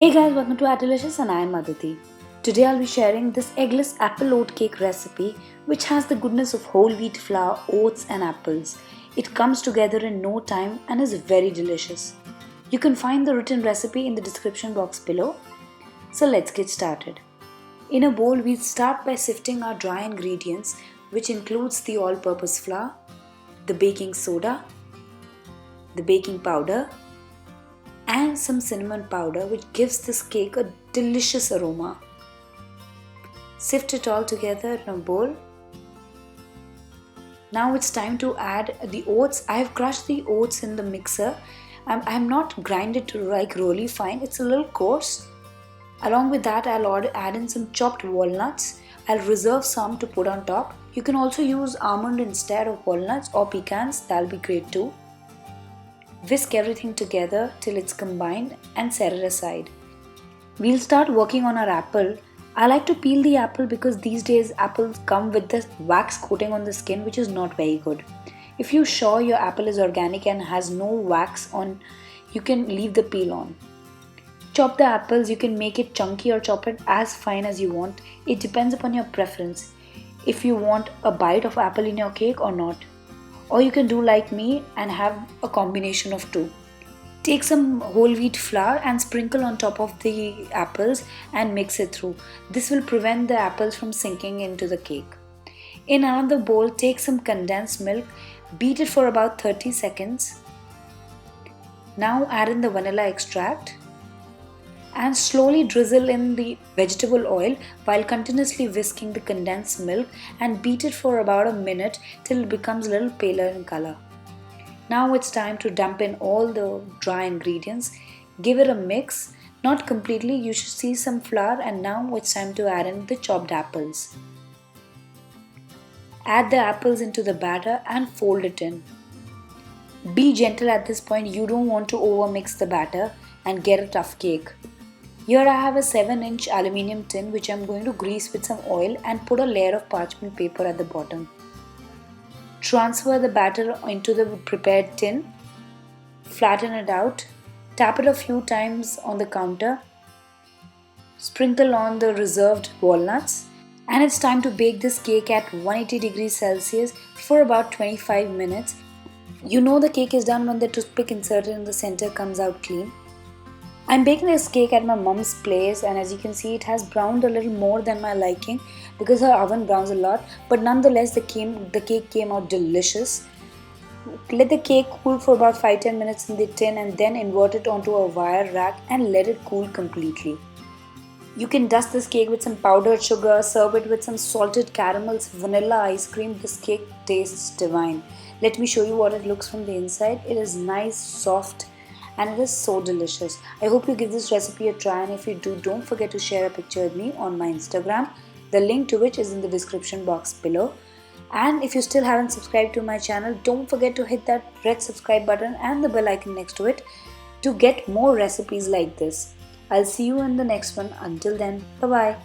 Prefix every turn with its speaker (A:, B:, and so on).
A: Hey guys, welcome to our Delicious and I am Aditi. Today I'll be sharing this eggless apple oat cake recipe which has the goodness of whole wheat flour, oats and apples. It comes together in no time and is very delicious. You can find the written recipe in the description box below. So let's get started. In a bowl, we'll start by sifting our dry ingredients, which includes the all-purpose flour, the baking soda, the baking powder, and some cinnamon powder, which gives this cake a delicious aroma. Sift it all together in a bowl. Now it's time to add the oats. I have crushed the oats in the mixer. I'm not grinded to like really fine, it's a little coarse. Along with that, I'll add in some chopped walnuts. I'll reserve some to put on top. You can also use almond instead of walnuts or pecans, that'll be great too. Whisk everything together till it's combined and set it aside. We'll start working on our apple. I like to peel the apple because these days apples come with this wax coating on the skin, which is not very good. If you're sure your apple is organic and has no wax on, you can leave the peel on. Chop the apples. You can make it chunky or chop it as fine as you want. It depends upon your preference, if you want a bite of apple in your cake or not. Or you can do like me and have a combination of two. Take some whole wheat flour and sprinkle on top of the apples and mix it through. This will prevent the apples from sinking into the cake. In another bowl, take some condensed milk, beat it for about 30 seconds. Now add in the vanilla extract and slowly drizzle in the vegetable oil while continuously whisking the condensed milk and beat it for about a minute till it becomes a little paler in color. Now it's time to dump in all the dry ingredients. Give it a mix, not completely, you should see some flour, and now it's time to add in the chopped apples. Add the apples into the batter and fold it in. Be gentle at this point, you don't want to overmix the batter and get a tough cake. Here I have a 7-inch aluminium tin which I'm going to grease with some oil and put a layer of parchment paper at the bottom. Transfer the batter into the prepared tin, flatten it out, tap it a few times on the counter, sprinkle on the reserved walnuts, and it's time to bake this cake at 180 degrees Celsius for about 25 minutes. You know the cake is done when the toothpick inserted in the center comes out clean. I'm baking this cake at my mom's place, and as you can see, it has browned a little more than my liking because her oven browns a lot, but nonetheless the cake came out delicious. Let the cake cool for about 5-10 minutes in the tin and then invert it onto a wire rack and let it cool completely. You can dust this cake with some powdered sugar, serve it with some salted caramels, vanilla ice cream. This cake tastes divine. Let me show you what it looks from the inside. It is nice, soft, and it is so delicious. I hope you give this recipe a try, and if you do, don't forget to share a picture with me on my Instagram, the link to which is in the description box below. And if you still haven't subscribed to my channel, don't forget to hit that red subscribe button and the bell icon next to it to get more recipes like this. I'll see you in the next one. Until then, bye bye.